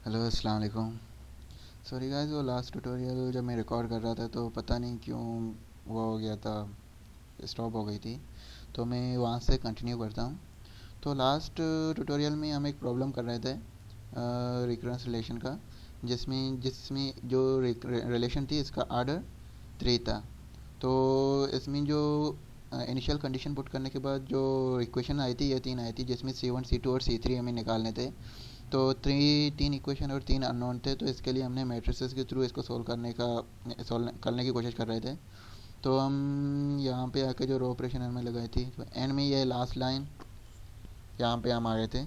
Hello अस्सलाम वालेकुम। Sorry guys, वो लास्ट ट्यूटोरियल जब मैं रिकॉर्ड कर रहा था तो पता नहीं क्यों वो हो गया था, स्टॉप हो गई थी। तो मैं वहाँ से कंटिन्यू करता हूँ। तो लास्ट ट्यूटोरियल में हम एक प्रॉब्लम कर रहे थे रिकरेंस रिलेशन का, जिसमें जिसमें जो रिलेशन थी इसका आर्डर 3 था। तो इसमें जो इनिशियल कंडीशन पुट करने के बाद जो इक्वेशन आई थी, ये 3 आई थी, जिसमें C1 C2 और C3 हमें निकालने थे। तो तीन इक्वेशन और 3 अननोन थे, तो इसके लिए हमने मैट्रिसेस के थ्रू इसको सोल्व करने की कोशिश कर रहे थे। तो हम यहाँ पे आके जो रो ऑपरेशन हमें लगाई थी, तो एंड में ये लास्ट लाइन यहाँ पे हम आ गए थे।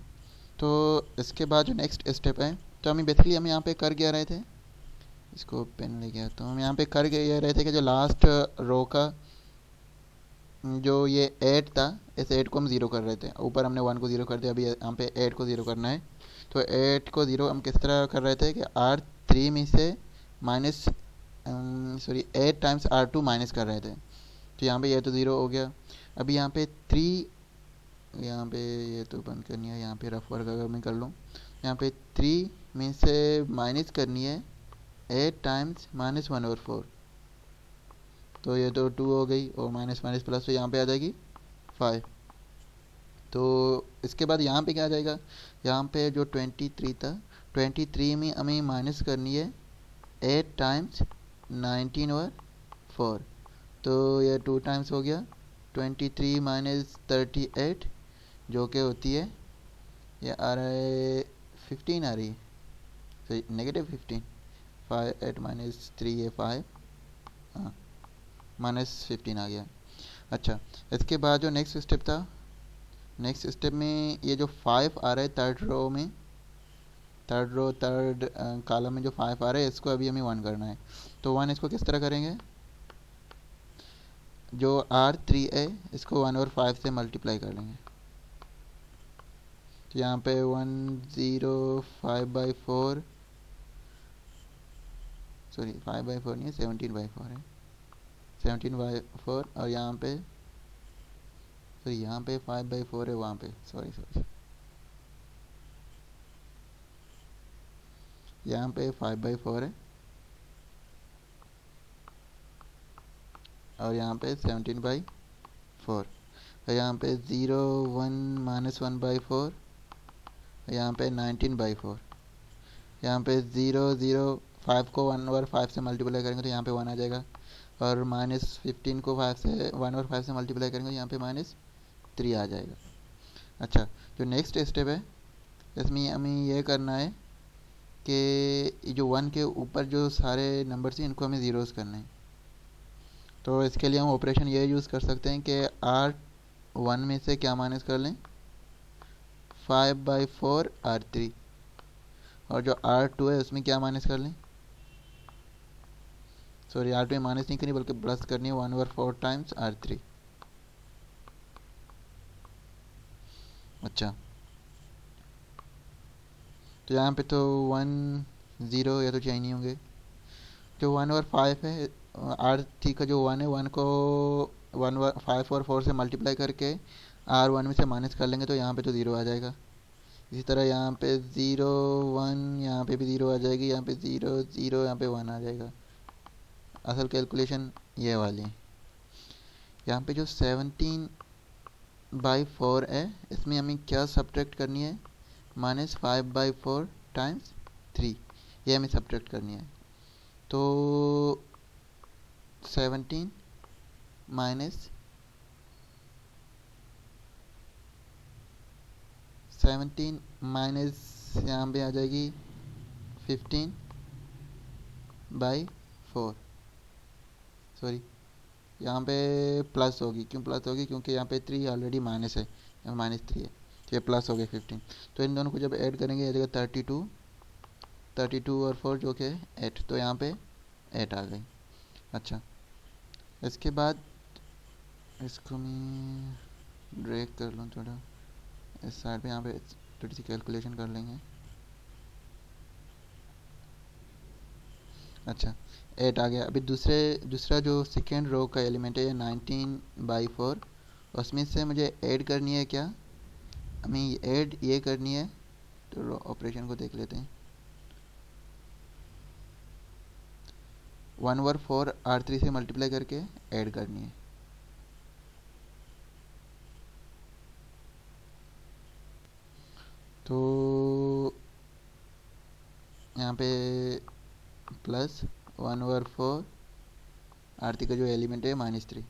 तो इसके बाद जो नेक्स्ट स्टेप है, तो हम यहाँ पे कर क्या रहे थे, इसको पेन ले गया, तो हम यहाँ पे कर ये रहे थे कि जो लास्ट रो का जो ये 8 था, इस 8 को हम ज़ीरो कर रहे थे। ऊपर हमने 1 को ज़ीरो कर दिया, अभी यहाँ पे 8 को ज़ीरो करना है। तो 8 को ज़ीरो हम किस तरह कर रहे थे कि R3 में से माइनस 8 टाइम्स R2 माइनस कर रहे थे। तो यहाँ पे ये तो ज़ीरो हो गया। अभी यहाँ पे 3, यहाँ पे ये तो बंद करनी है, यहाँ पे रफ वर्क अगर मैं कर लूँ, यहाँ पे 3 में से माइनस करनी है 8 टाइम्स -1/4। तो ये तो 2 हो गई, और माइनस माइनस प्लस, तो यहाँ पे आ जाएगी 5। तो इसके बाद यहाँ पे क्या आ जाएगा, यहाँ पे जो 23 था, 23 में हमें माइनस करनी है 8 टाइम्स 19/4। तो ये 2 टाइम्स हो गया, 23 माइनस 38, जो कि होती है, ये आ रहा है 15 आ रही है, सही, -15। 5 8 माइनस 3 है 5, हाँ, -15 आ गया। अच्छा, इसके बाद जो नेक्स्ट स्टेप था, नेक्स्ट स्टेप में ये जो 5 आ रहा है थर्ड कॉलम में जो 5 आ रहा है, इसको अभी हमें 1 करना है। तो 1 इसको किस तरह करेंगे, जो R3 है इसको 1 और 5 से मल्टीप्लाई कर लेंगे। तो यहाँ पे 105/4, सॉरी 5/4 नहीं है, 17/4 है, 17/4। और यहाँ पे, सॉरी यहाँ पे 5/4 है, वहाँ पे सॉरी सॉरी, यहाँ पे 5/4 है, और यहाँ पे 17/4। और यहाँ पे 0 1 -1/4, यहाँ पे 19/4। यहाँ पे 0 0, 5 को 1 और 5 से मल्टीप्लाई करेंगे तो यहाँ पे 1 आ जाएगा। और -15 को 5 से 1 और 5 से मल्टीप्लाई करेंगे तो यहाँ पे -3 आ जाएगा। अच्छा, जो नेक्स्ट स्टेप है, इसमें हमें ये करना है कि जो 1 के ऊपर जो सारे नंबर्स हैं इनको हमें ज़ीरोज़ करने हैं। तो इसके लिए हम ऑपरेशन ये यूज़ कर सकते हैं कि R1 में से क्या माइनस कर लें, 5/4 R3, और जो R2 है उसमें क्या माइनस कर लें, सॉरी R2 में माइनस नहीं करनी बल्कि प्लस करनी है, 1/4 टाइम्स R3। अच्छा, तो यहाँ पे तो 1 0 या तो चाहिए नहीं होंगे। जो 1 और 5 है, R3 का जो 1 है, 1 को 5 और 4 से मल्टीप्लाई करके R1 में से माइनस कर लेंगे तो यहाँ पे तो ज़ीरो आ जाएगा। इसी तरह यहाँ पे 0 1, यहाँ पे भी ज़ीरो आ जाएगी, यहाँ पे 0 0, यहाँ पे 1 आ जाएगा। असल कैलकुलेशन ये वाली है। यहाँ पे जो 17/4 है, इसमें हमें क्या सब्ट्रैक्ट करनी है, -5/4 टाइम्स 3, ये हमें सब्ट्रैक्ट करनी है। तो 17 माइनस 17 माइनस यहाँ पे आ जाएगी 15/4, सॉरी यहाँ पे प्लस होगी, क्यों प्लस होगी, क्योंकि यहाँ पे 3 ऑलरेडी माइनस है, यहाँ -3 है, तो ये प्लस हो गया 15। तो इन दोनों को जब ऐड करेंगे आ जाएगा 32, 32 और 4 जो कि 8, तो यहाँ पे 8 आ गई। अच्छा, इसके बाद इसको मैं ड्रैग कर लूँ थोड़ा इस साइड पे, यहाँ पे थोड़ी सी कैलकुलेशन कर लेंगे। अच्छा, 8 आ गया। अभी दूसरा जो सेकेंड रो का एलिमेंट है, ये 19/4, उसमें से मुझे ऐड करनी है क्या, हमें ऐड ये करनी है। तो रो ऑपरेशन को देख लेते हैं। 1/4 R3 से मल्टीप्लाई करके ऐड करनी है। तो यहाँ पे प्लस 1/4 R3 का जो एलिमेंट है -3।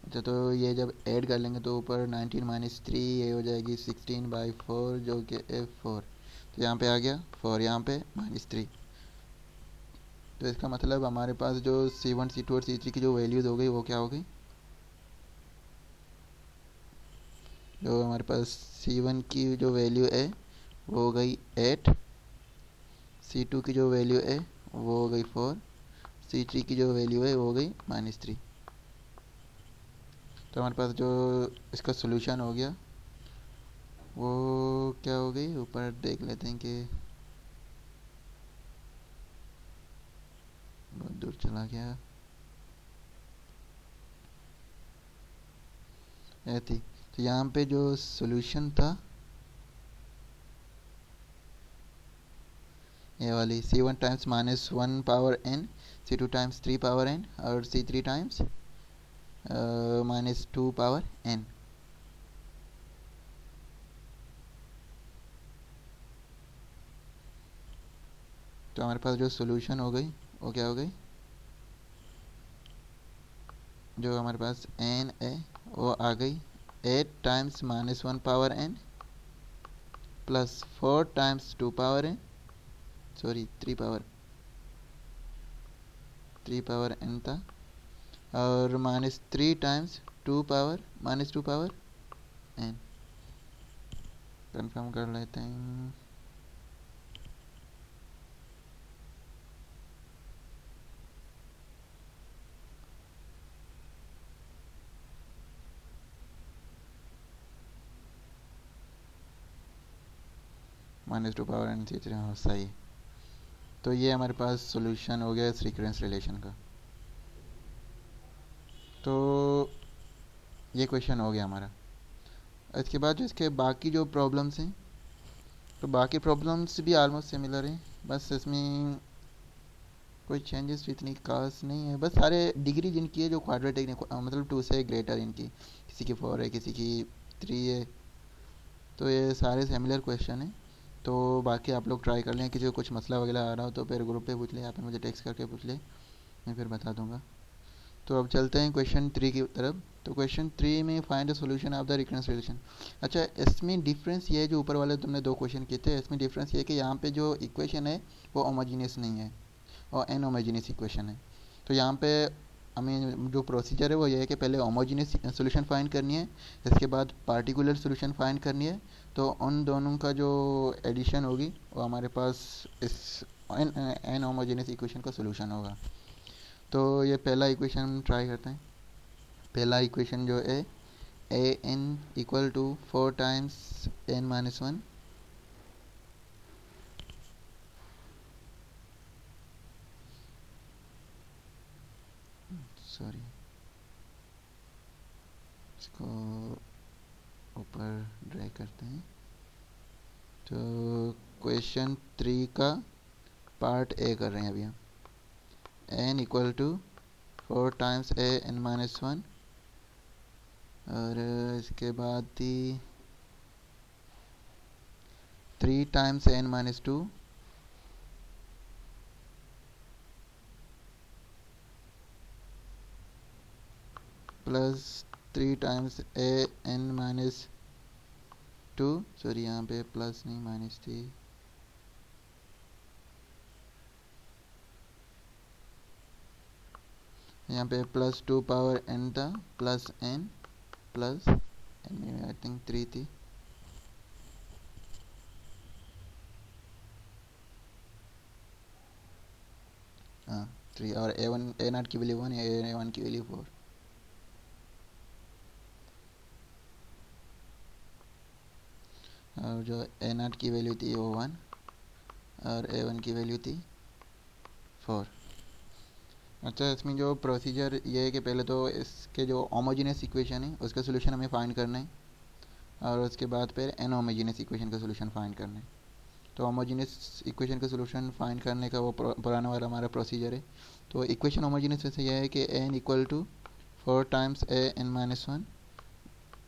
अच्छा, तो ये जब ऐड कर लेंगे तो ऊपर 19 -3 ये हो जाएगी 16/4 जो कि F4। तो यहाँ पे आ गया 4, यहाँ पे -3। तो इसका मतलब हमारे पास जो C1 C2 और C3 की जो वैल्यूज़ हो गई वो क्या हो गई, जो हमारे पास C1 की जो वैल्यू है वो हो गई 8, C2 की जो वैल्यू है वो हो गई 4, C3 की जो वैल्यू है वो हो गई -3। तो हमारे पास जो इसका सोल्यूशन हो गया वो क्या हो गई, ऊपर देख लेते हैं कि बहुत दूर चला गया। थी तो यहाँ पे जो सोल्यूशन था ये वाली C1 times -1 power n, C2 times 3 power n और C3 टाइम्स -2 पावर n। तो हमारे पास जो सोल्यूशन हो गई वो क्या हो गई, जो हमारे पास n है वो आ गई 8 times -1 power n plus 4 times 2 power n, sorry 3 power n था, और -3 टाइम्स 2 पावर n। कंफर्म कर लेते हैं। -2 पावर n C3, हाँ सही। तो ये हमारे पास सॉल्यूशन हो गया इस रिकरेंस रिलेशन का। तो ये क्वेश्चन हो गया हमारा। इसके बाद जो इसके बाकी जो प्रॉब्लम्स हैं, तो बाकी प्रॉब्लम्स भी ऑलमोस्ट सिमिलर हैं, बस इसमें कोई चेंजेस इतनी खास नहीं है। बस सारे डिग्री जिनकी है जो क्वाड्रेटिक मतलब 2 से ग्रेटर इनकी, किसी की 4 है किसी की 3 है, तो ये सारे सिमिलर क्वेश्चन हैं। तो बाकी आप लोग ट्राई कर लें, किसी को कुछ मसला वगैरह आ रहा हो तो फिर ग्रुप पे पूछ ले या फिर मुझे टेक्स्ट करके पूछ ले, मैं फिर बता दूंगा। तो अब चलते हैं क्वेश्चन 3 की तरफ। तो क्वेश्चन 3 में find the solution of the recurrence relation. अच्छा, इसमें डिफरेंस ये है, जो ऊपर वाले तुमने 2 क्वेश्चन किए थे इसमें डिफरेंस ये है कि यहाँ पे जो इक्वेशन है वो होमोजीनियस नहीं है और एन होमोजीनियस इक्वेशन है। तो यहाँ पे हमें जो प्रोसीजर है वो ये है कि पहले होमोजीनियस सॉल्यूशन फाइंड करनी है, इसके बाद पार्टिकुलर सॉल्यूशन फाइंड करनी है। तो उन दोनों का जो एडिशन होगी वो हमारे पास इस एन होमोजीनियस इक्वेशन का सॉल्यूशन होगा। तो ये पहला इक्वेशन हम ट्राई करते हैं। पहला इक्वेशन जो है a n equal to 4 times n-1, sorry इसको ऊपर ड्रैग करते हैं। तो क्वेश्चन 3 का पार्ट ए कर रहे हैं अभी हम। n equal to 4 times n-1 और इसके बाद थी 3 times n-2 plus 3 times n-2, sorry यहाँ पे प्लस नहीं माइनस थी, यहाँ पे +2 पावर n था plus n plus n I think 3 थी, हाँ 3, और a0 की वैल्यू 1, a1 की वैल्यू 4। और जो a0 की वैल्यू थी वो 1 और a1 की वैल्यू थी 4। अच्छा, इसमें जो प्रोसीजर ये है कि पहले तो इसके जो होमोजीनियस इक्वेशन है उसका सोल्यूशन हमें फाइंड करना है और उसके बाद फिर एन होमोजीनियस इक्वेशन का सोल्यूशन फाइंड करना है। तो होमोजीनियस इक्वेशन का सोल्यूशन फाइंड करने का वो पुराना वाला हमारा प्रोसीजर है। तो इक्वेशन होमोजीनियस वैसे यह है कि n equal to 4 times a n minus 1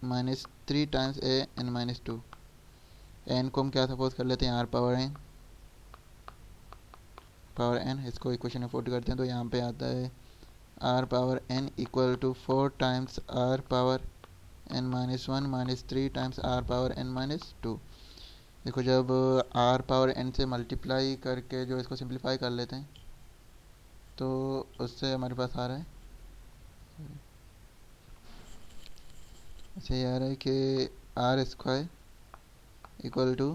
minus 3 times a n minus 2। N को हम क्या सपोज कर लेते हैं, आर पावर एन, इसको इक्वेशन में पुट करते हैं तो यहाँ पे आता है r power n equal to 4 times r power n minus 1 minus 3 times r power n minus 2। देखो जब आर पावर एन से मल्टीप्लाई करके जो इसको सिंप्लीफाई कर लेते हैं तो उससे हमारे पास आ रहा है, ऐसे ये आ रहा है कि आर स्क्वायर इक्वल टू,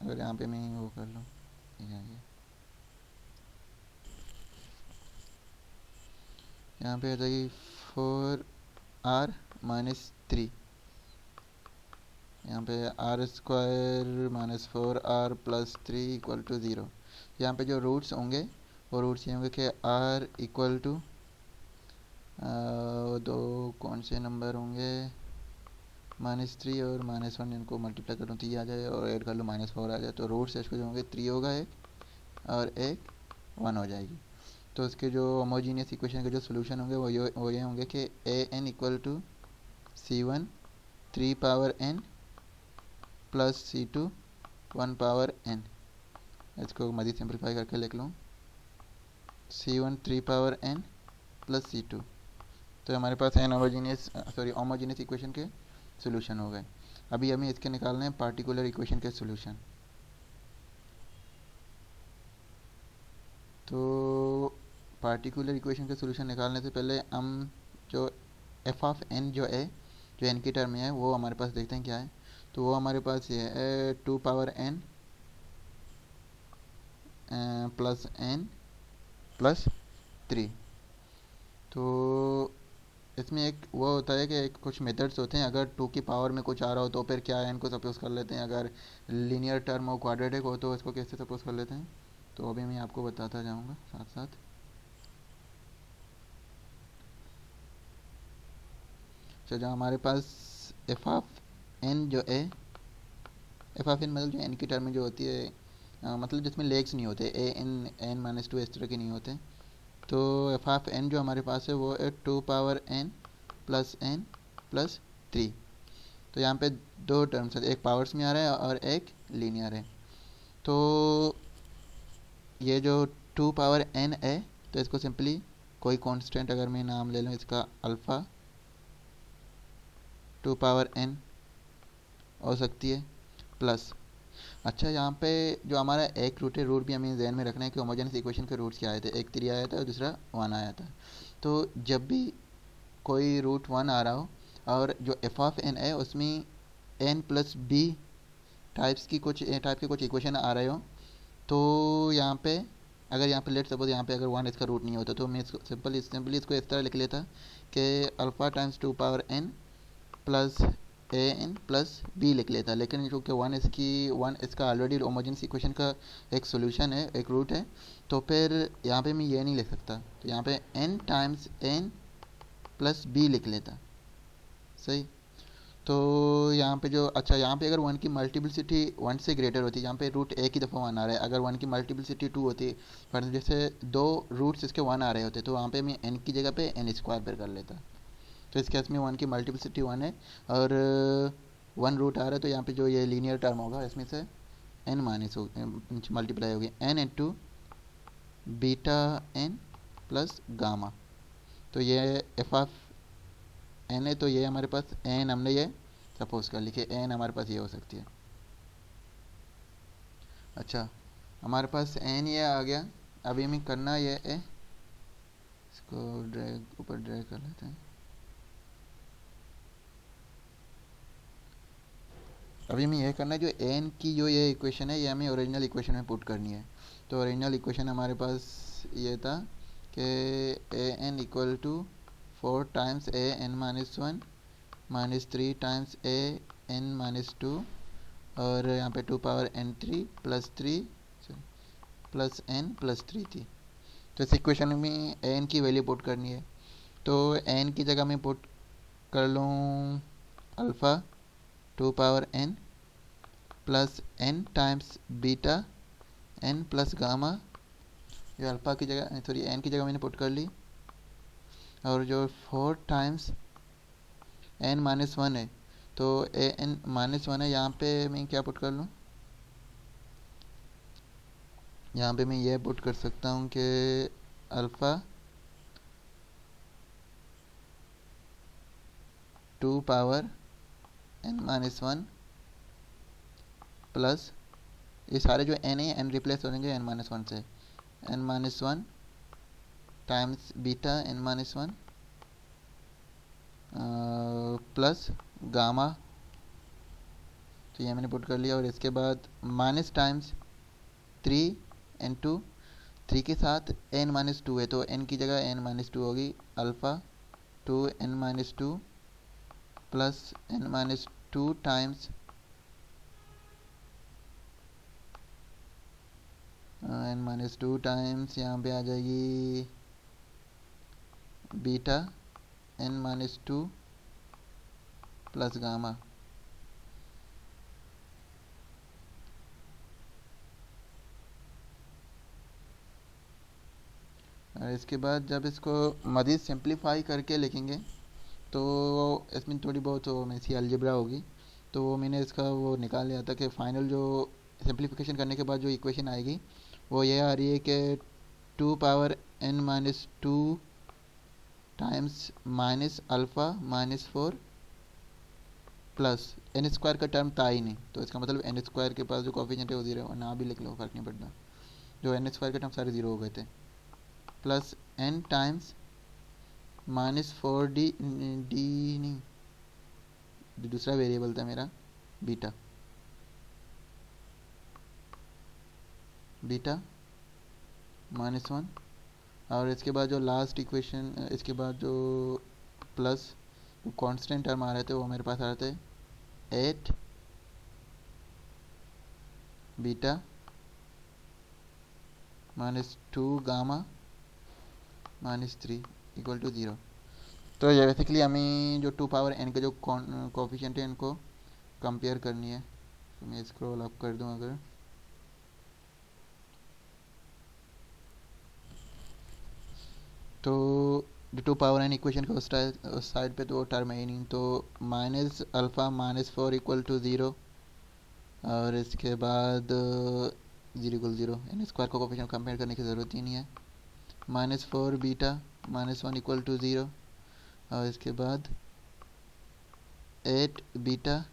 अगर यहाँ पे मैं वो कर लूँ, यहाँ पे आ जाएगी 4r माइनस 3, यहाँ पे r square minus 4r plus 3 equal to 0। यहाँ पे जो रूट्स होंगे वो रूट्स ये होंगे कि r इक्वल टू दो कौन से नंबर होंगे, -3 और -1, इनको मल्टीप्लाई करूँ तो ये आ जाए और ऐड कर लो -4 आ जाए, तो रूट्स इसको जो होंगे 3 होगा एक और एक 1 हो जाएगी। तो इसके जो होमोजीनियस इक्वेशन के जो सोल्यूशन होंगे वो ये होंगे कि a n equal to C1 3 power n plus C2 1 power n। इसको मज़ीद सिंप्लीफाई करके लिख लूँ C1 3 power n plus C2, तो हमारे पास एन होमोजीनियस इक्वेशन के सोल्यूशन हो गए। अभी हमें इसके निकालने हैं पार्टिकुलर इक्वेशन के सोल्यूशन। तो पार्टिकुलर इक्वेशन के सोल्यूशन निकालने से पहले हम जो एफ ऑफ एन जो है, जो एन की टर्म में है, वो हमारे पास देखते हैं क्या है। तो वो हमारे पास ये है 2 power n plus n plus 3। तो इसमें एक वो होता है कि एक कुछ मेथड्स होते हैं, अगर 2 की पावर में कुछ आ रहा हो तो फिर क्या है, इनको सपोज कर लेते हैं, अगर लीनियर टर्म हो क्वाड्रेटिक हो तो इसको कैसे सपोज कर लेते हैं, तो अभी मैं आपको बताता जाऊंगा साथ साथ। तो जो हमारे पास एफ ऑफ एन जो है, एफ ऑफ एन मतलब जो एन की टर्म में जो होती है, मतलब जिसमें लेग्स नहीं होते, ए एन एन माइनस 2 इस तरह के नहीं होते, तो एफ ऑफ एन जो हमारे पास है वो है 2 पावर एन प्लस 3। तो यहाँ पे दो टर्म्स है, एक पावर्स में आ रहा है और एक लीनियर है। तो ये जो 2 पावर एन है, तो इसको सिंपली कोई कांस्टेंट अगर मैं नाम ले लूँ इसका अल्फ़ा 2 पावर एन हो सकती है प्लस, अच्छा यहाँ पे जो हमारा एक रूट है, रूट भी हमें ध्यान में रखना है कि होमोजेनियस इक्वेशन के रूट्स क्या आए थे, एक 3 आया था और दूसरा 1 आया था। तो जब भी कोई रूट 1 आ रहा हो और जो एफ ऑफ एन है उसमें एन प्लस बी टाइप के कुछ इक्वेशन आ रहे हो, तो यहाँ पे अगर यहाँ पे लेट सपोज यहाँ पे अगर 1 इसका रूट नहीं होता तो मैं इसको सिंपली इसको इस तरह लिख लेता कि alpha times 2 power n plus a n plus b लिख लेता, लेकिन क्योंकि 1 इसका ऑलरेडी होमोजेनियस इक्वेशन का एक सोल्यूशन है, एक रूट है, तो फिर यहाँ पे मैं ये नहीं लिख सकता, तो यहाँ पे n times n plus b लिख लेता, सही। तो यहाँ पे जो अच्छा यहाँ पे अगर 1 की मल्टीप्लिसिटी 1 से ग्रेटर होती है, यहाँ पे रूट एक ही दफ़ा 1 आ रहा है, अगर 1 की मल्टीप्लिसिटी 2 होती, पर जैसे दो रूट्स इसके 1 आ रहे होते, तो वहाँ पे मैं n की जगह पे n स्क्वायर पर कर लेता। तो इस केस में 1 की मल्टीप्लिसिटी 1 है और 1 रूट आ रहा है, तो यहाँ पे जो ये लीनियर टर्म होगा इसमें से n माइनस हो मल्टीप्लाई होगी n into beta n plus gamma. तो ये एफ ऑफ एन है, तो ये हमारे पास n हमने ये सपोज कर लिखे n हमारे पास ये हो सकती है। अच्छा हमारे पास n ये आ गया, अभी हमें करना ये है, इसको ड्रैग ऊपर ड्रैग कर लेते हैं। अभी हमें यह करना है जो एन की जो ये इक्वेशन है ये हमें ओरिजिनल इक्वेशन में पुट करनी है। तो ओरिजिनल इक्वेशन हमारे पास ये था कि a n equal to 4 times a n minus 1 minus 3 times a n minus 2 और यहाँ पे 2 power n 3 plus 3 plus n plus 3 थी। तो इस इक्वेशन में एन की वैल्यू पुट करनी है, तो एन की जगह मैं पुट कर लूँ alpha 2 power n plus n times beta n plus gamma, जो अल्फ़ा की जगह सॉरी एन की जगह मैंने पुट कर ली, और जो 4 टाइम्स एन माइनस वन है, तो ए एन माइनस वन है, यहाँ पे मैं क्या पुट कर लूँ, यहाँ पे मैं ये पुट कर सकता हूँ कि alpha 2 power n minus one plus, ये सारे जो एन है एन रिप्लेस हो जाएंगे एन माइनस वन से, n minus one times beta n minus one plus gamma, तो ये मैंने पुट कर लिया, और इसके बाद माइनस टाइम्स 3 एन टू, 3 के साथ एन माइनस टू है, तो एन की जगह एन माइनस टू होगी, alpha 2 n minus two plus n minus two times n minus two times यहाँ पे आ जाएगी beta n minus two plus gamma, और इसके बाद जब इसको मज़ीद सिंप्लीफाई करके लिखेंगे तो इसमें थोड़ी बहुत वो मेसी अलजेब्रा होगी, तो वो मैंने इसका वो निकाल लिया था कि फ़ाइनल जो सिंप्लीफिकेशन करने के बाद जो इक्वेशन आएगी वो ये आ रही है कि 2 power n minus two times minus alpha minus four plus n square का टर्म था ही नहीं, तो इसका मतलब एन स्क्वायर के पास जो कॉफिशेंट है वो जीरो है, ना भी लिख लो फर्क नहीं पड़ता, जो एन स्क्वायर के टर्म सारे जीरो हो गए थे, plus n times minus four d d नहीं, दूसरा वेरिएबल था मेरा बीटा, बीटा माइनस वन, और इसके बाद जो लास्ट इक्वेशन, इसके बाद जो प्लस कांस्टेंट टर्म आ रहे थे वो मेरे पास आ रहे थे 8 beta minus two gamma minus three equal to zero. तो ये बेसिकली हमें जो 2 पावर एन के जो कोफिशिएंट है इनको कंपेयर करनी है, तो मैं स्क्रॉल अप कर दूं अगर, तो जो 2 पावर एन इक्वेशन के उस साइड पे तो टर्म है ही नहीं, तो minus alpha minus four equal to zero, और इसके बाद zero equal zero, n square को कोफिशिएंट कंपेयर करने की ज़रूरत ही नहीं है, minus four beta minus one equal to zero, और इसके बाद 8 beta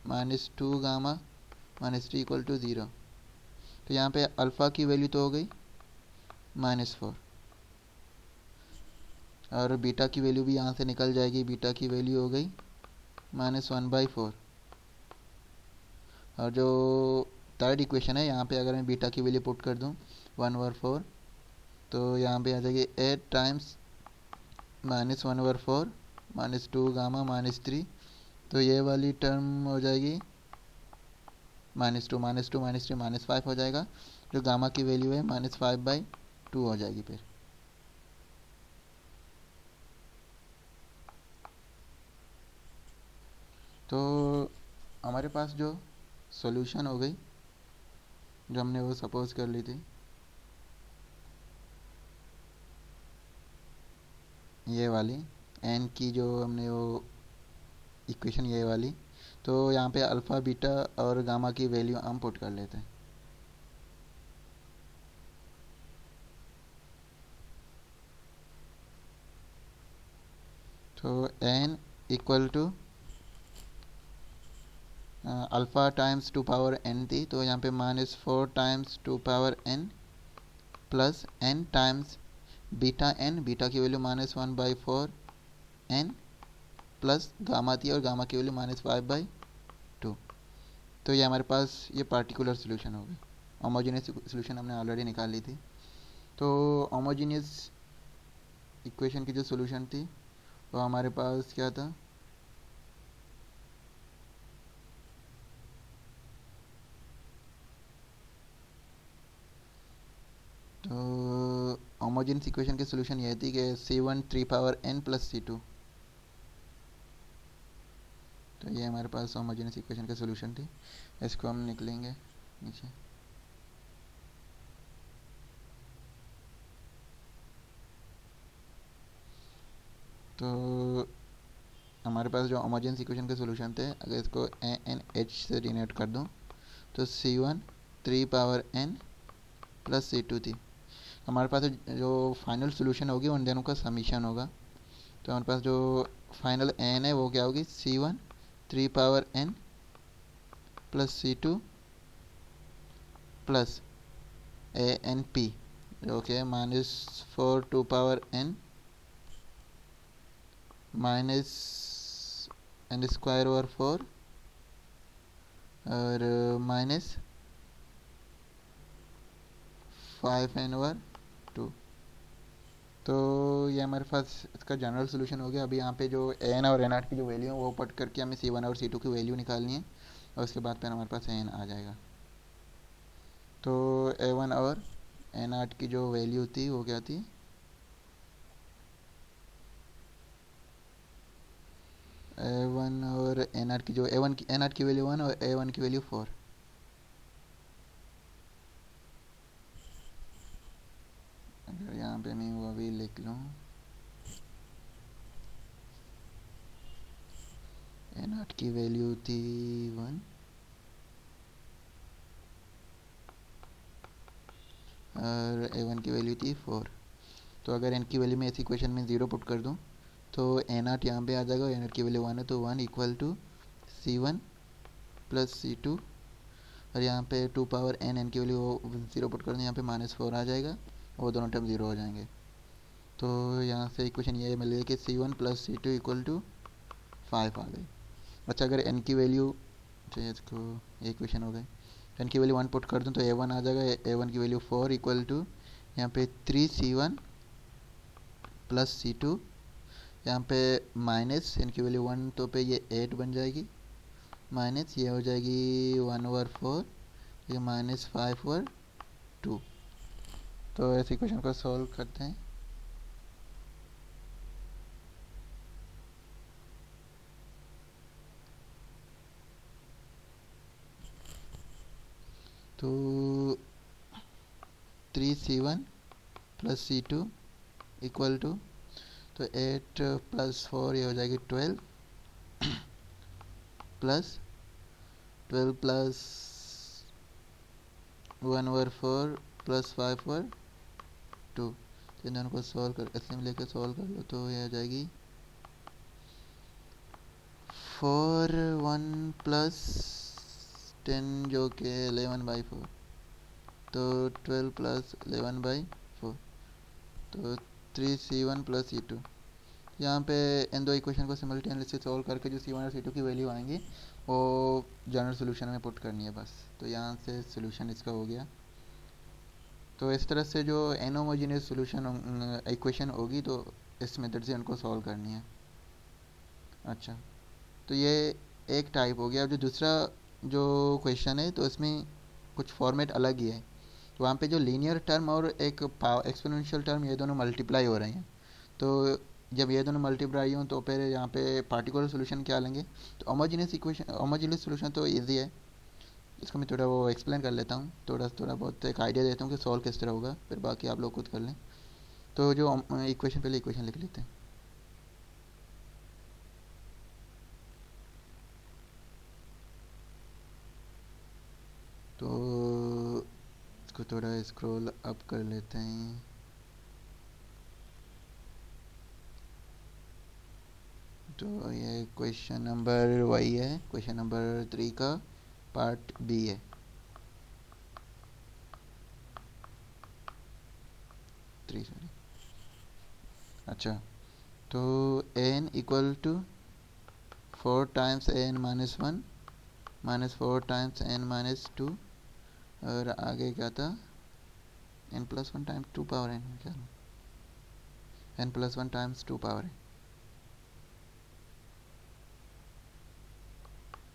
minus two gamma minus three equal to zero, तो यहाँ पे अल्फ़ा की वैल्यू तो हो गई माइनस फोर, और बीटा की वैल्यू भी यहाँ से निकल जाएगी, बीटा की वैल्यू हो गई माइनस वन बाई फोर, और जो थर्ड इक्वेशन है यहाँ पे अगर मैं बीटा की वैल्यू पुट कर दूँ 1/4, तो यहाँ पे आ जाएगी 8 times minus 1/4 minus two gamma minus three, तो ये वाली टर्म हो जाएगी minus two minus two minus three minus five हो जाएगा, जो गामा की वैल्यू है माइनस फाइव बाई टू हो जाएगी फिर। तो हमारे पास जो सॉल्यूशन हो गई, जो हमने वो सपोज कर ली थी, ये वाली एन की जो हमने वो इक्वेशन ये वाली, तो यहाँ पे अल्फ़ा बीटा और गामा की वैल्यू हम पुट कर लेते हैं, तो n equal to alpha times two power n थी, तो यहाँ पे minus four times two power n plus n times beta n, beta की value minus one by four n plus gamma थी, और गामा की value minus five by two, तो ये हमारे पास ये पार्टिकुलर सोल्यूशन हो गया। होमोजीनियस सोल्यूशन हमने ऑलरेडी निकाल ली थी, तो होमोजीनियस इक्वेशन की जो सोल्यूशन थी वो हमारे पास क्या था, तो होमोजेनियस इक्वेशन की सोल्यूशन ये थी कि C1 3 power n plus C2, तो ये हमारे पास होमोजेनियस इक्वेशन का सोल्यूशन थी। इसको हम निकलेंगे नीचे। तो हमारे पास जो होमोजेनियस इक्वेशन के सोल्यूशन थे, अगर इसको ए एन एच से डिनोट कर दूँ तो C1 3 power n plus C2 थी। हमारे पास जो फाइनल सोल्यूशन होगी उन दोनों का समीशन होगा। तो हमारे पास जो फाइनल n है वो क्या होगी, C1 3 power n plus C2 plus a n p जो कि -4 2 power n minus n square over 4 और माइनस 5n ओवर 2। तो ये हमारे पास इसका जनरल सोल्यूशन हो गया। अभी यहाँ पे जो एन और एन आर की जो वैल्यू है वो पट करके हमें C1 और C2 की वैल्यू निकालनी है, और उसके बाद फिर हमारे पास एन आ जाएगा। तो A1 और एन आर की जो वैल्यू थी वो क्या थी, A1 और एन आर की जो A1 की एन आर की वैल्यू 1 और A1 की वैल्यू 4। अगर यहाँ पे मैं वो अभी लिख लूँ, एन आर की वैल्यू थी 1 और A1 की वैल्यू थी 4। तो अगर एन की वैल्यू में इस इक्वेशन में 0 पुट कर दूँ तो एन आर यहाँ पे आ जाएगा, एन आर की वैल्यू 1 है तो 1 equal to C1 plus C2, और यहाँ पे 2 पावर एन की वैल्यू 0 पुट कर दें, यहाँ पे -4 आ जाएगा, वो दोनों टर्म 0 हो जाएंगे। तो यहाँ से इक्वेशन ये मिल गई कि C1 plus C2 equal to 5 आ गई। अच्छा, अगर एन की वैल्यू, चाहिए इसको, ये इक्वेशन हो गई। एन की वैल्यू 1 पुट कर दूँ तो A1 आ जाएगा, A1 की वैल्यू 4 इक्वल टू यहाँ पे 3C1 प्लस C2, यहाँ पे माइनस एन की वैल्यू 1 तो पे ये 8 बन जाएगी, माइनस ये हो जाएगी 1 ओवर 4, ये -5 ओवर 2। तो ऐसे इक्वेशन को सॉल्व करते हैं। तो 3C1 plus C2 equal to, तो 8 प्लस 4 ये हो जाएगी 12 plus 12 plus 1 over 4 plus 5 over 2। तो इन दोनों को सॉल्व कर, इसलिए लेकर सॉल्व कर लो तो ये आ जाएगी 4 1 प्लस 10 जो कि 11/4, तो 12 प्लस 11/4, तो 3C1 प्लस C2। यहाँ पे इन दो इक्वेशन को सिमल्टेनियसली सॉल्व करके जो C1 और C2 की वैल्यू आएंगी वो जनरल सोल्यूशन में पुट करनी है बस। तो यहाँ से सोल्यूशन इसका हो गया। तो इस तरह से जो इनहोमोजेनियस सोल्यूशन इक्वेशन होगी तो इस मेथड से उनको सॉल्व करनी है। अच्छा, तो ये एक टाइप हो गया। अब जो दूसरा जो क्वेश्चन है तो इसमें कुछ फॉर्मेट अलग ही है। तो वहाँ पे जो लीनियर टर्म और एक एक्सपोनेंशियल टर्म ये दोनों मल्टीप्लाई हो रहे हैं। तो जब ये दोनों मल्टीप्लाई हों तो फिर यहाँ पे पार्टिकुलर सोल्यूशन क्या लेंगे। तो होमोजेनियस इक्वेशन, होमोजेनियस सोल्यूशन तो इजी है, इसको मैं थोड़ा वो एक्सप्लेन कर लेता हूँ, थोड़ा थोड़ा बहुत एक आइडिया देता हूँ कि सॉल्व किस तरह होगा, फिर बाकी आप लोग खुद कर लें। तो जो इक्वेशन, पहले इक्वेशन लिख लेते हैं। तो इसको थोड़ा स्क्रॉल अप कर लेते हैं। तो ये क्वेश्चन नंबर वही है, क्वेश्चन नंबर 3 का पार्ट बी है। 3 सॉरी। अच्छा, तो n equal to 4 times n minus 1 minus 4 times n minus 2, और आगे क्या था, n plus 1 times 2 power n, क्या n plus 1 times 2 power n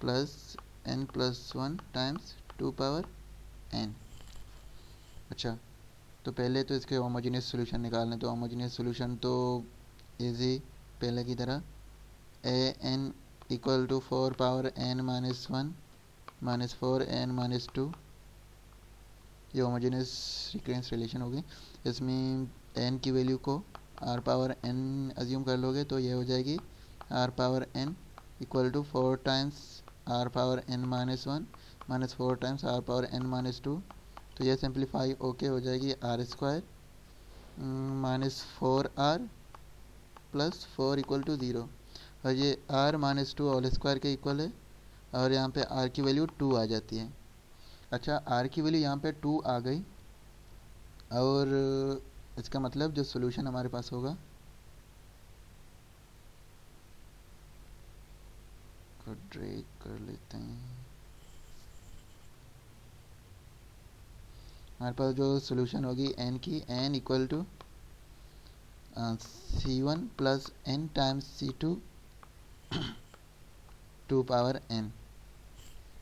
plus n plus 1 times 2 power n। अच्छा, तो पहले तो इसके होमोजेनियस सॉल्यूशन निकालने, तो होमोजेनियस सॉल्यूशन तो इजी, पहले की तरह a n equal to 4 power n-1 minus 4n-2, ये होमोजेनियस रिकरेंस रिलेशन होगी। इसमें n की वैल्यू को r पावर n अज्यूम कर लोगे तो ये हो जाएगी r power n equal to 4 times r power n-1 minus 4 times r power n-2। तो ये सिंप्लीफाई ओके हो जाएगी r square minus 4r plus 4 equal to 0, और ये r-2 होल स्क्वायर के इक्वल है, और यहाँ पे r की वैल्यू 2 आ जाती है। अच्छा, r की वैल्यू यहाँ पे 2 आ गई, और इसका मतलब जो सोल्यूशन हमारे पास होगा को ड्रैग कर लेते हैं। हमारे पास जो सोल्यूशन होगी n की, n equal to c1 plus n times c2 2 power n,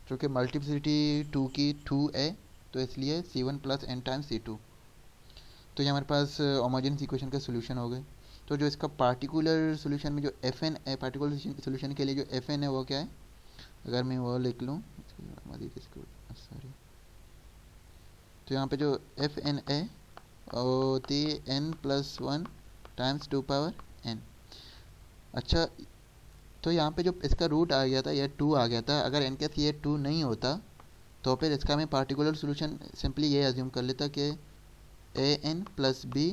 क्योंकि मल्टीप्लिसिटी 2 की 2 है तो इसलिए c1 plus n times c2। तो ये हमारे पास होमोजेनियस इक्वेशन का सोल्यूशन हो गए। तो जो इसका पार्टिकुलर सोल्यूशन में जो एफ एन है, पार्टिकुलर सोल्यूशन के लिए जो एफ एन है वो क्या है, अगर मैं वो लिख लूँ, सॉरी, तो यहाँ पे जो एफ एन है वो होती है n plus 1 times 2 power n। अच्छा, तो यहाँ पे जो इसका रूट आ गया था ये 2 आ गया था, अगर n केस ये 2 नहीं होता तो फिर इसका मैं पार्टिकुलर सोल्यूशन सिंपली ये अज्यूम कर लेता कि a n plus b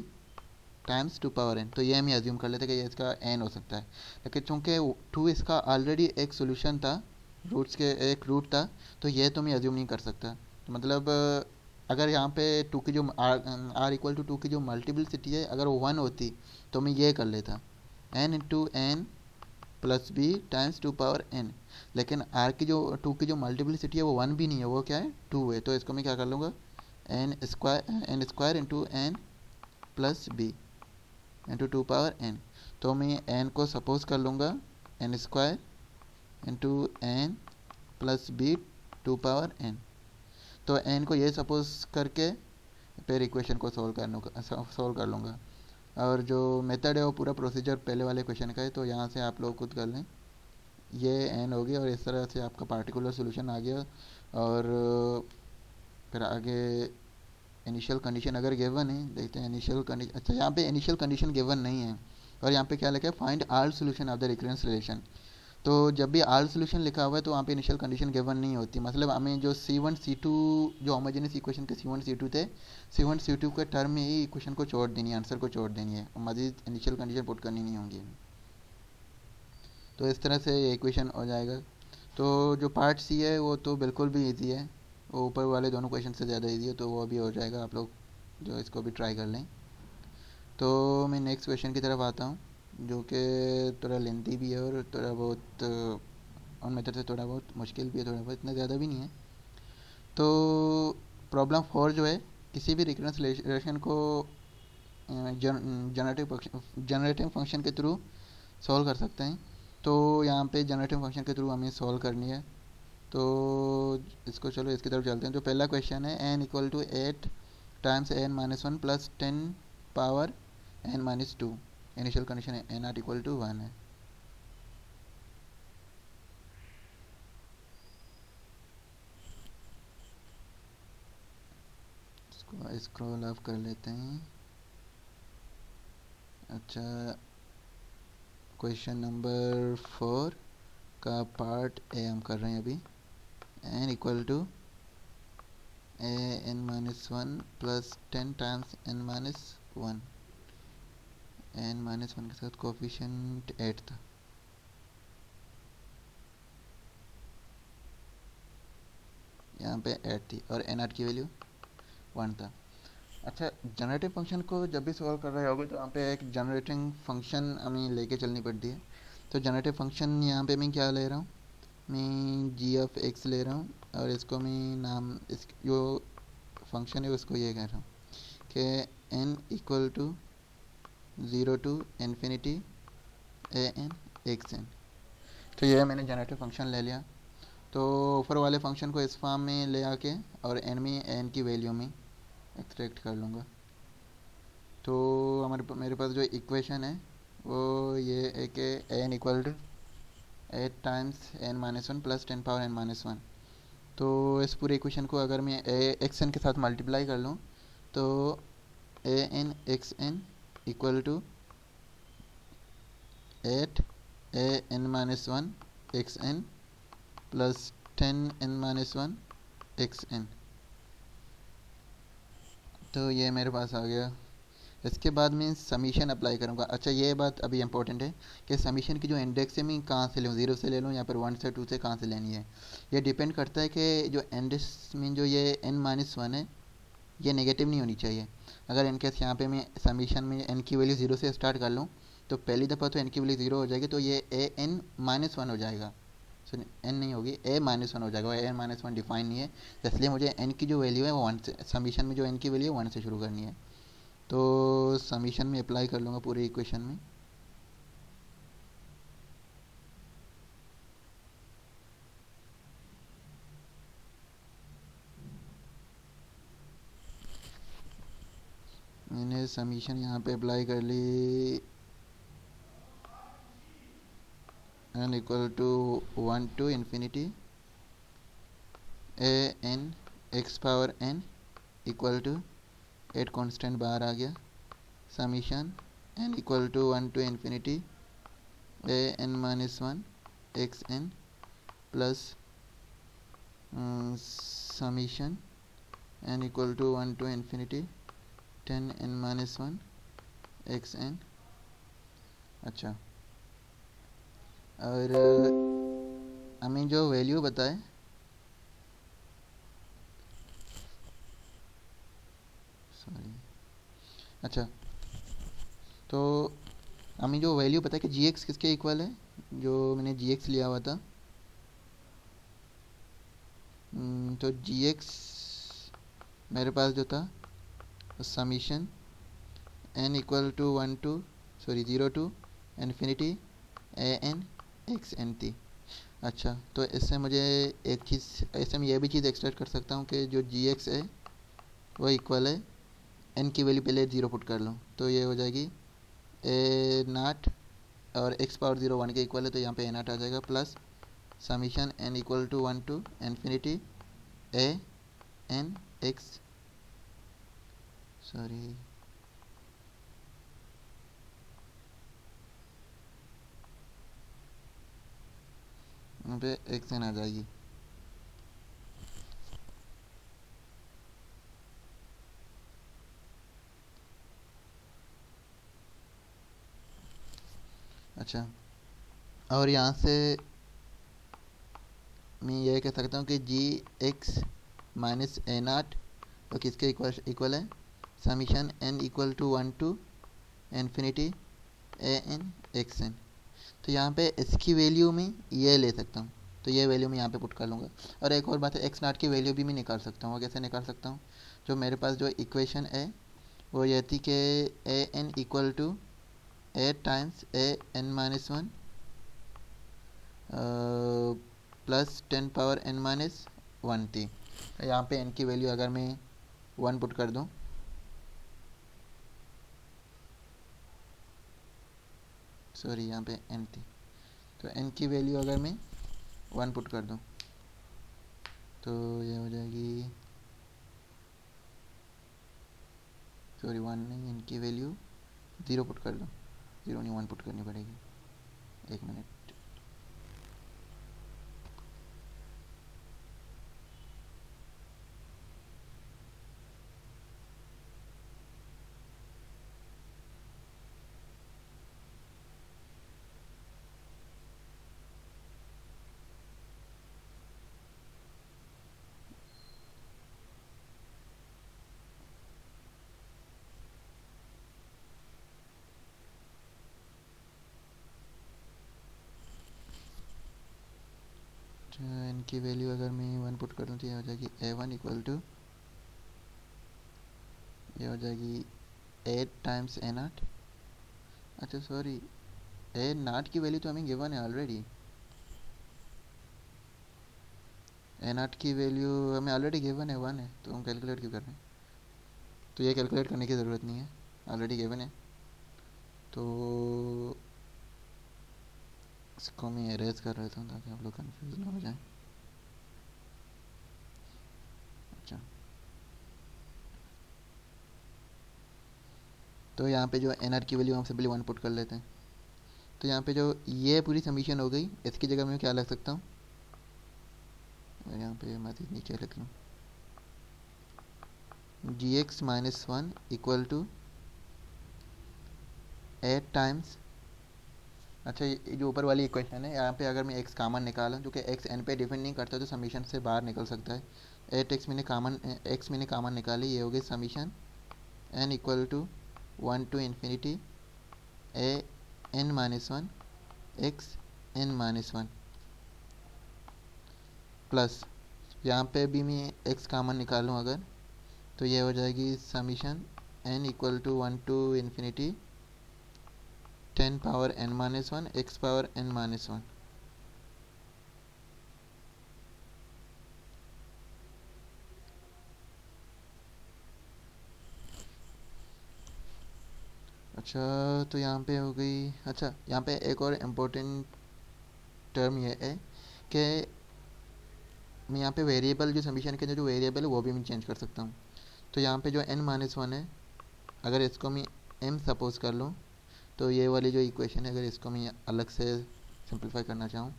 times 2 power n, तो ये हम अज्यूम कर लेते कि ये इसका n हो सकता है। लेकिन चूँकि 2 इसका ऑलरेडी एक सोल्यूशन था, रूट्स के एक रूट था, तो ये तो मैं अज्यूम नहीं कर सकता। तो मतलब अगर यहाँ पे 2 की जो r इक्वल टू 2 की जो मल्टीप्लिसिटी है अगर वो 1 होती तो मैं ये कर लेता n into n plus b times 2 power n। लेकिन r की जो 2 की जो मल्टीप्लिसिटी है वो 1 भी नहीं है, वो क्या है 2 है, तो इसको मैं क्या कर लूँगा n square into n plus b into 2 power n। तो मैं n को सपोज कर लूँगा n square into n plus b 2 power n। तो n को ये सपोज करके फिर इक्वेशन को सॉल्व कर लूँगा। और जो मेथड है वो पूरा प्रोसीजर पहले वाले क्वेश्चन का है, तो यहाँ से आप लोग खुद कर लें। ये n हो गया और इस तरह से आपका पार्टिकुलर सोल्यूशन आ गया। और फिर आगे इनिशियल कंडीशन अगर गिवन है, देखते हैं इनिशियल कंडीशन। अच्छा, यहाँ पे इनिशियल कंडीशन गिवन नहीं है, और यहाँ पे क्या लिखा है, find all solution of the recurrence relation. तो जब भी ऑल सोल्यूशन लिखा हुआ है तो वहाँ पे इनिशियल कंडीशन गिवन नहीं होती। मतलब हमें जो C1 C2 जो होमोजेनियस इक्वेशन के C1 C2 थे, C1 C2 के टर्म में ही इक्वेशन को छोड़ देनी है, आंसर को छोड़ देनी है, और मजीद इनिशियल कंडीशन पुट करनी नहीं होंगी। तो इस तरह से ये इक्वेशन हो जाएगा। तो जो पार्ट सी है वो तो बिल्कुल भी ईजी है, वो ऊपर वाले दोनों क्वेश्चन से ज़्यादा ईजी है, तो वो भी हो जाएगा, आप लोग जो इसको भी ट्राई कर लें। तो मैं नेक्स्ट क्वेश्चन की तरफ आता हूँ, जो कि थोड़ा लेंथी भी है और थोड़ा बहुत ऑन मेथड से थोड़ा बहुत मुश्किल भी है, थोड़ा बहुत, इतना ज़्यादा भी नहीं है। तो प्रॉब्लम 4 जो है, किसी भी रिकरेंस रिलेशन को जनरेटिव फंक्शन के थ्रू सॉल्व कर सकते हैं। तो यहाँ पे जनरेटिव फंक्शन के थ्रू हमें सॉल्व करनी है, तो इसको चलो इसकी तरफ चलते हैं। जो पहला क्वेश्चन है n equal to 8 times n-1 plus 10 power n-2, initial condition है n नॉट इक्वल टू 1 है। इसको स्क्रॉल ऑफ कर लेते हैं। अच्छा, क्वेश्चन नंबर 4 का पार्ट ए हम कर रहे हैं अभी। n equal to n-1 plus 10 times n-1, n-1 के साथ कोफिशिएंट 8 था। यहाँ पे 8 थी और n आर की वैल्यू 1 था। अच्छा, जनरेटिव फंक्शन को जब भी सॉल्व कर रहे होगे तो यहाँ पे एक जनरेटिंग फंक्शन हमें लेके चलनी पड़ती है। तो जनरेटिव फंक्शन यहाँ पे मैं क्या ले रहा हूँ, मैं g(x) ले रहा हूँ, और इसको मैं नाम इस जो फंक्शन है उसको ये कह रहा हूँ कि n equal to 0 to infinity an xn। तो ये मैंने जनरेटिव फंक्शन ले लिया। तो ऊपर वाले फंक्शन को इस फॉर्म में ले आके और n में n की वैल्यू में एक्सट्रैक्ट कर लूँगा। तो मेरे पास जो इक्वेशन है वो ये है कि n equal to 8 times n minus one plus 10 power n minus one. तो इस पूरे इक्वेशन को अगर मैं एक्स एन के साथ मल्टीप्लाई कर लूँ तो a n x n equal to 8 a n minus one x n plus 10 n minus one x n. तो ये मेरे पास आ गया। इसके बाद मैं समीशन अप्लाई करूँगा। अच्छा, ये बात अभी इंपॉर्टेंट है कि समीशन की जो इंडेक्स है मैं कहाँ से लूँ, ज़ीरो से ले लूँ या फिर वन से टू से कहाँ से लेनी है। ये डिपेंड करता है कि जो इंडेक्स में जो ये एन माइनस वन है ये नेगेटिव नहीं होनी चाहिए। अगर इनकेस यहाँ पे मैं समीशन में एन की वैल्यू ज़ीरो से स्टार्ट कर लूँ तो पहली दफ़ा तो एन की वैल्यू ज़ीरो हो जाएगी, तो ये ए एन माइनस वन हो जाएगा। सो एन नहीं होगी, ए माइनस वन हो जाएगा। ए एन माइनस वन डिफाइन नहीं है, तो इसलिए मुझे एन की जो वैल्यू है वो वन से, समीशन में जो एन की वैल्यू है वन से शुरू करनी है। तो समीशन में अप्लाई कर लूँगा पूरे इक्वेशन में। मैंने समीशन यहाँ पे अप्लाई कर ली। N equal to one to infinity a n x power n equal to 8 constant बाहर आ गया। Summation n equal to one to infinity a n minus one x n plus summation n equal to one to infinity 10 n minus one x n. अच्छा, और हमें जो value बताए sorry, अच्छा, तो हमें जो वैल्यू पता है कि जी एक्स किसके इक्वल है, जो मैंने जी एक्स लिया हुआ था। तो जी एक्स मेरे पास जो था summation n equal to one to sorry zero to infinity a n x n थी। अच्छा, तो इससे मुझे एक चीज़, ऐसे मैं ये भी चीज़ एक्सट्रैक्ट कर सकता हूँ कि जो जी एक्स है वो इक्वल है एन की वैल्यू पहले ज़ीरो पुट कर लूँ तो ये हो जाएगी ए नाट, और एक्स पावर ज़ीरो वन के इक्वल है तो यहाँ पे ए नाट आ जाएगा, plus summation n equal to one to infinity a n x sorry यहाँ पे एक्स एन आ जाएगी। अच्छा, और यहाँ से मैं ये कह सकता हूँ कि जी एक्स माइनस ए नाट तो किसके इक्वल है, summation n equal to one to infinity a n x n. तो यहाँ पे इसकी वैल्यू में ये ले सकता हूँ, तो ये वैल्यू मैं यहाँ पे पुट कर लूँगा। और एक और बात है, एक्स नाट की वैल्यू भी मैं निकाल सकता हूँ। वो कैसे निकाल सकता हूँ, जो मेरे पास जो इक्वेशन है वो ये थी कि a n equal to a times a n minus one plus 10 power n minus one थी। तो यहाँ पे एन की वैल्यू अगर मैं वन पुट कर दूँ, सॉरी यहाँ पे एन थी, तो एन की वैल्यू अगर मैं वन पुट कर दूँ तो ये हो जाएगी, सॉरी वन नहीं, इनकी वैल्यू ज़ीरो पुट कर दो, ज़ीरो नहीं वन पुट करनी पड़ेगी। एक मिनट, इनकी वैल्यू अगर मैं वन पुट कर दूँ तो ये हो जाएगी ए वन इक्वल टू, ये हो जाएगी 8 टाइम्स ए नाट। अच्छा सॉरी, ए नाट की वैल्यू तो हमें गिवन है ऑलरेडी, ए नाट की वैल्यू हमें ऑलरेडी गिवन है वन है, तो हम कैलकुलेट क्यों कर रहे हैं। तो ये कैलकुलेट करने की ज़रूरत नहीं है, ऑलरेडी गिवन है। तो इसको मैं एरेज कर रहा था ताकि आप लोग कंफ्यूज ना हो जाए। अच्छा, तो यहाँ पे जो एन आर की वैल्यू हम सिंपली 1 पुट कर लेते हैं। तो यहाँ पे जो ये पूरी समीशन हो गई, इसकी जगह मैं क्या लग सकता हूँ, यहाँ पे मैं नीचे लिख लूँ, g x minus one equal to 8 times. अच्छा, ये जो ऊपर वाली इक्वेशन है, यहाँ पे अगर मैं एक्स कामन निकाला, जो कि एक्स एन पे डिपेंड नहीं करता, तो समीशन से बाहर निकल सकता है। एक्स मैंने कामन निकाली, ये हो गई summation n equal to 1 to infinity a n minus one x n minus one plus, यहाँ पे भी मैं एक्स कामन निकालूँ अगर, तो ये हो जाएगी summation n equal to 1 to infinity 10 power n minus one x power n minus one. अच्छा, तो यहाँ पे हो गई। अच्छा, यहाँ पे एक और इम्पोर्टेंट टर्म ये है कि मैं यहाँ पे वेरिएबल, जो समीशन के अंदर जो वेरिएबल है वो भी मैं चेंज कर सकता हूँ। तो यहाँ पे जो n माइनस वन है, अगर इसको मैं m सपोज कर लूँ, तो ये वाली जो इक्वेशन है, अगर इसको मैं अलग से सिंप्लीफाई करना चाहूँ,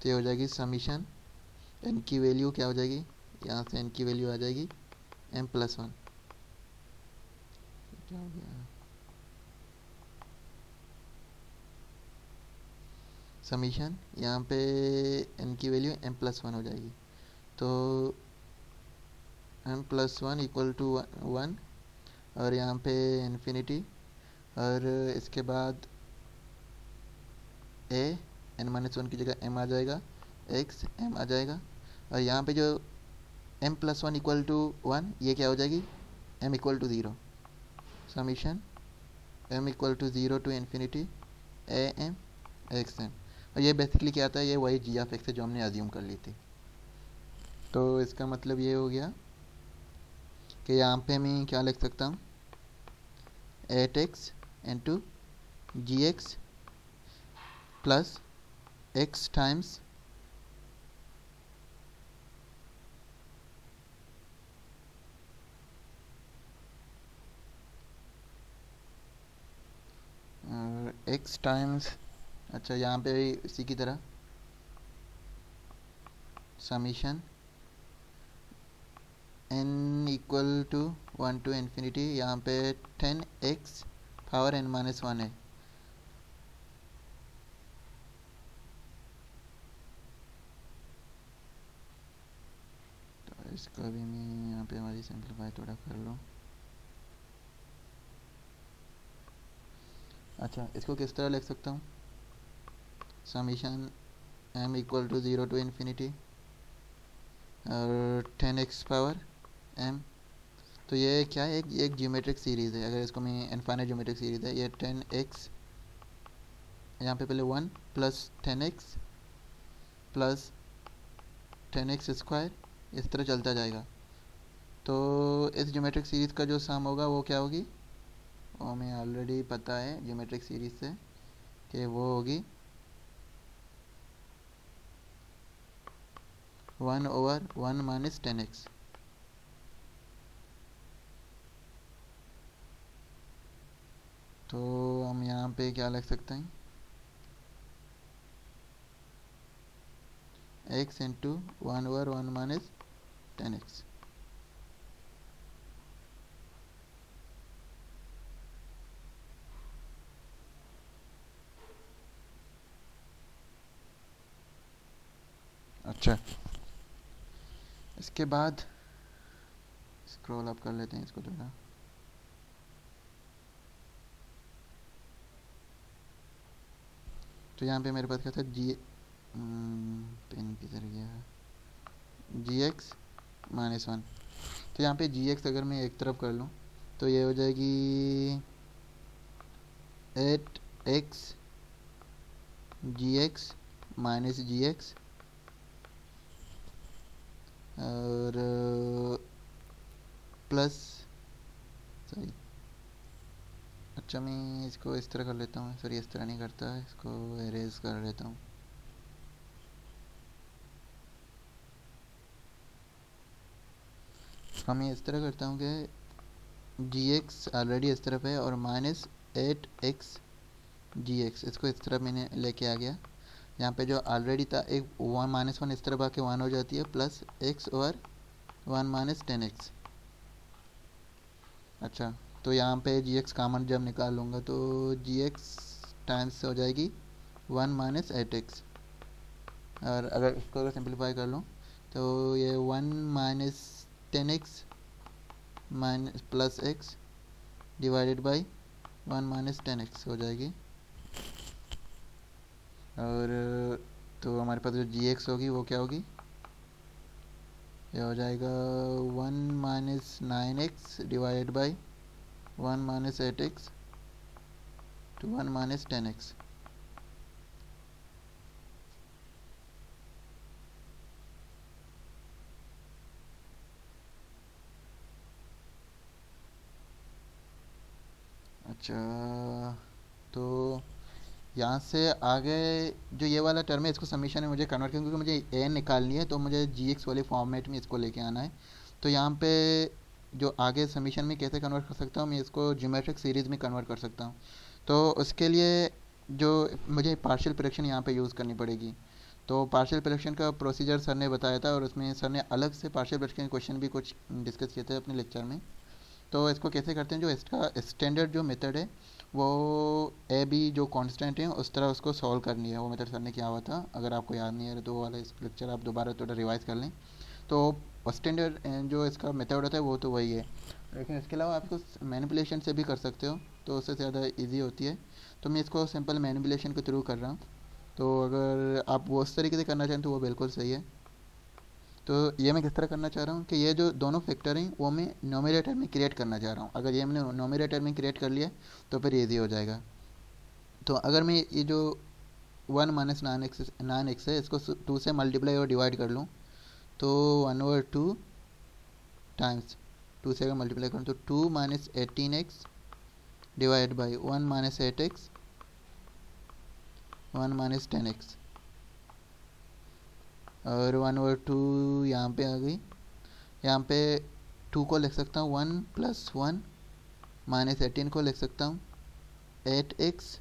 तो ये हो जाएगी समीशन n की वैल्यू क्या हो जाएगी, यहाँ से n की वैल्यू आ जाएगी m प्लस वन। क्या हो गया, समीशन यहाँ पे n की वैल्यू m प्लस वन हो जाएगी। तो m plus one equal to one, और यहाँ पे इन्फिनिटी, और इसके बाद ए एन माइनस वन की जगह m आ जाएगा, x m आ जाएगा, और यहाँ पे जो m plus one equal to one, ये क्या हो जाएगी, m equal to zero. Summation m equal to zero to infinity a m x m. और ये बेसिकली क्या आता है, ये वही जी ऑफ एक्स है जो हमने अज्यूम कर ली थी। तो इसका मतलब ये हो गया कि यहाँ पे मैं क्या लिख सकता हूँ, eight x into g x plus x times x times, अच्छा यहाँ पे भी इसी की तरह summation n equal to one to infinity, यहाँ पे 10x power n minus one है। तो इसको भी मैं यहाँ पे हमारी सिंप्लीफाई थोड़ा कर लूँ। अच्छा, इसको किस तरह लिख सकता हूँ, summation m equal to zero to infinity और 10x पावर m। तो ये क्या है, एक ज्योमेट्रिक सीरीज़ है, अगर इसको मैं इनफाइनाइट ज्योमेट्रिक सीरीज़ है, ये 10x, यहाँ पे पहले 1 plus 10x plus 10x square, इस तरह चलता जाएगा। तो इस ज्योमेट्रिक सीरीज़ का जो सम होगा वो क्या होगी, वो हमें ऑलरेडी पता है ज्योमेट्रिक सीरीज़ से कि वो होगी 1/1 माइनस 10x। तो हम यहाँ पे क्या लिख सकते हैं, x इंटू 1/1 माइनस 10x। अच्छा, इसके बाद स्क्रॉल अप कर लेते हैं इसको थोड़ा। तो यहाँ पे मेरे पास क्या था, पेन किधर गया, जी एक्स माइनस वन। तो यहाँ पे जी एक्स अगर मैं एक तरफ कर लूँ, तो ये हो जाएगी 8x जी एक्स माइनस जी एक्स, और प्लस, सॉरी, अच्छा मैं इसको इस तरह कर लेता हूँ, सॉरी इस तरह नहीं करता, इसको एरेज कर लेता हूँ। इसको मैं इस तरह करता हूँ कि जी एक्स ऑलरेडी इस तरफ है और माइनस 8x जी एक्स, इसको इस तरफ मैंने लेके आ गया। यहाँ पे जो ऑलरेडी था एक वन माइनस वन इस तरफ आके वन हो जाती है, plus x over one minus 10x। अच्छा, तो यहाँ पे जी एक्स कामन जब निकाल लूँगा तो जी एक्स टाइम्स हो जाएगी वन माइनस 8x। और अगर इसको अगर सिंप्लीफाई कर लूँ तो ये one minus 10x minus plus x divided by one minus 10x हो जाएगी। और तो हमारे पास जो जी एक्स होगी वो क्या होगी, ये हो जाएगा one minus 9x divided by one minus 8x to one minus 10x। अच्छा, तो यहाँ से आगे जो ये वाला टर्म है इसको समीशन में मुझे कन्वर्ट करना, क्योंकि मुझे ए निकालनी है तो मुझे जी एक्स वाले फॉर्मेट में इसको लेके आना है। तो यहाँ पे जो आगे समीशन में कैसे कन्वर्ट कर सकता हूँ, मैं इसको ज्योमेट्रिक सीरीज़ में कन्वर्ट कर सकता हूँ। तो उसके लिए जो मुझे पार्शियल फ्रैक्शन यहाँ पे यूज़ करनी पड़ेगी। तो पार्शियल फ्रैक्शन का प्रोसीजर सर ने बताया था और उसमें सर ने अलग से पार्शियल फ्रैक्शन के क्वेश्चन भी कुछ डिस्कस किए थे अपने लेक्चर में। तो इसको कैसे करते हैं, जो इसका स्टैंडर्ड जो मेथड है वो ए बी जो कांस्टेंट है उस तरह उसको सॉल्व करनी है, वो मेथड सर ने किया हुआ था। अगर आपको याद नहीं है तो वो वाला इस लेक्चर आप दोबारा थोड़ा रिवाइज कर लें। तो स्टैंडर्ड जो इसका मेथड होता है वो तो वही है, लेकिन इसके अलावा आप इसको मैनिपुलेशन से भी कर सकते हो, तो उससे ज़्यादा ईजी होती है। तो मैं इसको सिंपल मैनिपुलेशन के थ्रू कर रहा हूँ। तो अगर आप वो उस तरीके से करना चाहें तो वो बिल्कुल सही है। तो ये मैं किस तरह करना चाह रहा हूँ कि ये जो दोनों फैक्टर हैं वो मैं नोमिनेटर में क्रिएट करना चाह रहा हूँ। अगर ये मैंने नोमिनेटर में क्रिएट कर लिया तो फिर ईजी हो जाएगा। तो अगर मैं ये जो वन माइनस नाइन एक्स है इसको टू से मल्टीप्लाई और डिवाइड कर लूँ तो one over two times two से अगर मल्टीप्लाई करूँ तो two minus 18x divide by one minus 8x one minus 10x। और वन ओवर टू यहाँ पे आ गई। यहाँ पे टू को लिख सकता हूँ वन प्लस वन, माइनस 18 को लिख सकता हूँ 8x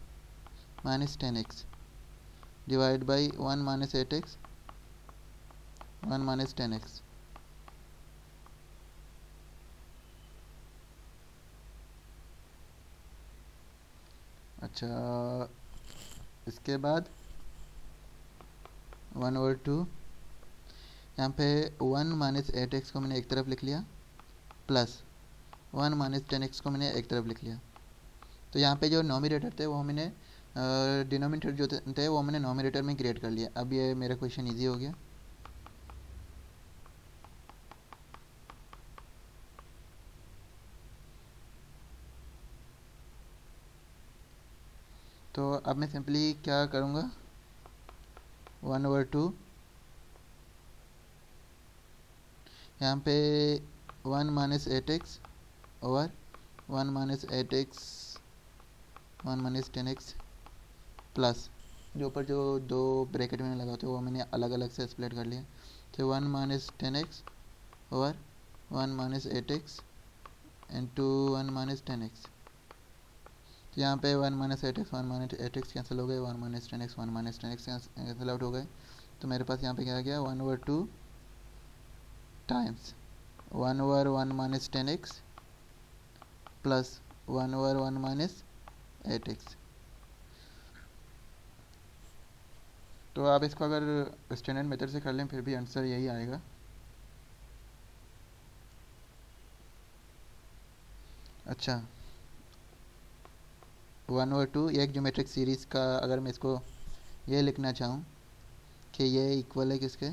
minus 10x divide by one minus 8x one minus 10x। अच्छा, इसके बाद वन ओवर टू यहाँ पे वन माइनस 8x को मैंने एक तरफ लिख लिया, प्लस वन माइनस 10x को मैंने एक तरफ लिख लिया। तो यहाँ पे जो नोमिनेटर थे वो मैंने डिनोमिनेटर जो थे वो मैंने नोमिनेटर में क्रिएट कर लिया। अब ये मेरा क्वेश्चन इजी हो गया। तो अब मैं सिंपली क्या करूँगा, वन ओवर टू यहाँ पे one minus 8x over one minus 8x one minus 10x plus जो ऊपर जो दो ब्रैकेट में लगा होते वो मैंने अलग अलग से स्प्लिट कर लिया। तो one minus 10x over one minus 8x into one minus 10x। तो यहाँ पे वन माइनस 8x कैंसिल हो गए, one minus 10x cancel out हो गए। तो मेरे पास यहाँ पे क्या आ गया, one over two times one over one minus 10x plus one over one minus 8x। तो आप इसको अगर स्टैंडर्ड मेथड से कर लें फिर भी आंसर यही आएगा। अच्छा, वन ओवर टू एक ज्योमेट्रिक सीरीज़ का अगर मैं इसको ये लिखना चाहूँ कि ये इक्वल है किसके,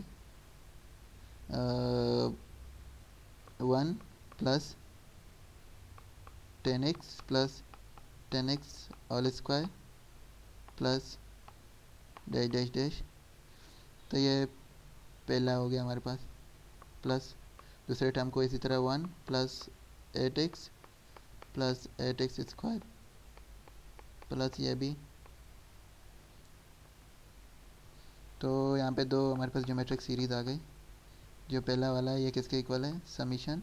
one plus 10x plus 10x all square plus dash dash dash. तो ये पहला हो गया हमारे पास, प्लस दूसरे टर्म को इसी तरह one plus 8x plus 8x square plus ये भी। तो यहाँ पे दो हमारे पास ज्योमेट्रिक सीरीज़ आ गई। जो पहला वाला है ये किसके इक्वल है, समीशन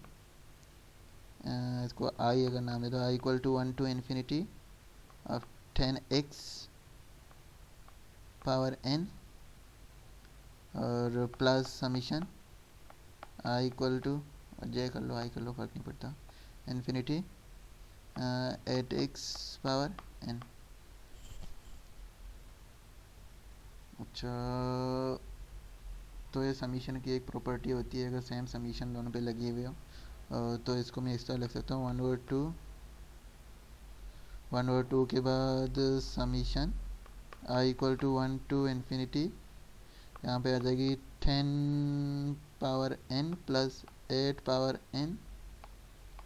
इसको आई अगर नाम दे तो i equal to 1 to infinity of 10x power n और plus summation i equal to, j कर लो आई कर लो फर्क नहीं पड़ता, इन्फिनिटी 8x पावर n। अच्छा, तो ये समीशन की एक प्रॉपर्टी होती है, अगर सेम समीशन दोनों पे लगी हुई हो तो इसको मैं इस तरह लिख सकता हूँ 1/2 के बाद summation i equal to 1 to infinity, यहाँ पे आ जाएगी 10 power n plus 8 power n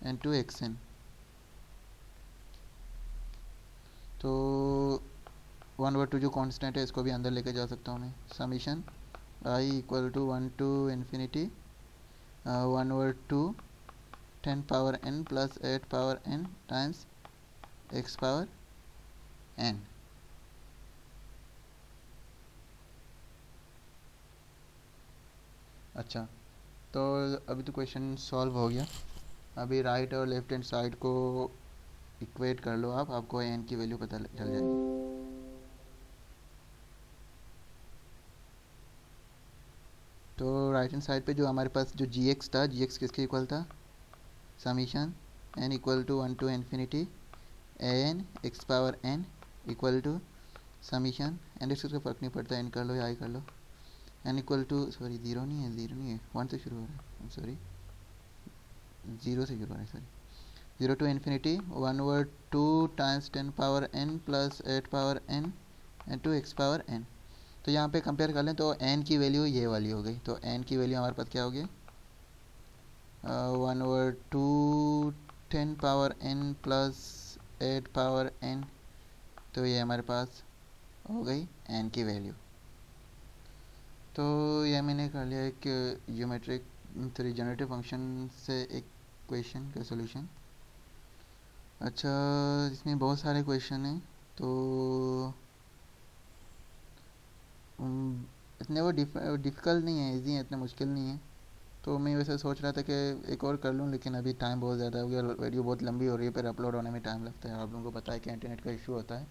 into xn। तो 1/2 जो कांस्टेंट है इसको भी अंदर लेके जा सकता हूँ मैं, summation i equal to 1 to infinity 1/2 10 power n plus 8 power n times x power n। अच्छा, तो अभी तो क्वेश्चन सॉल्व हो गया। अभी राइट और लेफ्ट हैंड साइड को इक्वेट कर लो आप, आपको n की वैल्यू पता चल जाएगी। तो राइट हैंड साइड पे जो हमारे पास जो gx था, gx किसके इक्वल था, summation n equal to 1 to infinity an x power n equal to summation n x का फर्क नहीं पड़ता, n कर लो या i कर लो, n equal to, sorry zero नहीं है 1 से शुरू हो रहा है, सॉरी 0 से शुरू हो रहा है, sorry 0 to infinity 1/2 times 10 power n plus 8 power n into x power n। तो यहाँ पे कंपेयर कर लें तो n की वैल्यू ये वाली हो गई, तो n की वैल्यू हमारे पास क्या होगी 1/2 10 power n plus 8 power n, तो ये हमारे पास हो गई n की वैल्यू। तो यह मैंने कर लिया एक ज्योमेट्रिक सॉरी जनरेटिव फंक्शन से एक क्वेश्चन का सॉल्यूशन। अच्छा, इसमें बहुत सारे क्वेश्चन हैं, तो इतने वो डिफ़िकल्ट नहीं है, इजी है, इतना मुश्किल नहीं है। तो मैं वैसे सोच रहा था कि एक और कर लूँ, लेकिन अभी टाइम बहुत ज़्यादा हो गया, वीडियो बहुत लंबी हो रही है, फिर अपलोड होने में टाइम लगता है, आप लोगों को पता है कि इंटरनेट का इशू होता है।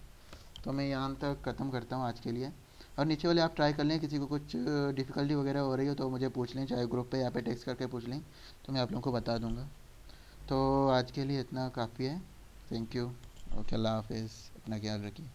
तो मैं यहाँ तक ख़त्म करता हूँ आज के लिए। और नीचे वाले आप ट्राई कर लें, किसी को कुछ डिफ़िकल्टी वगैरह हो रही हो तो मुझे पूछ लें, चाहे ग्रुप पे या पे टेक्स्ट करके पूछ लें, तो मैं आप लोगों को बता दूँगा। तो आज के लिए इतना काफ़ी है। Thank you. ओके, अल्लाह हाफिज़, अपना ख्याल रखिए।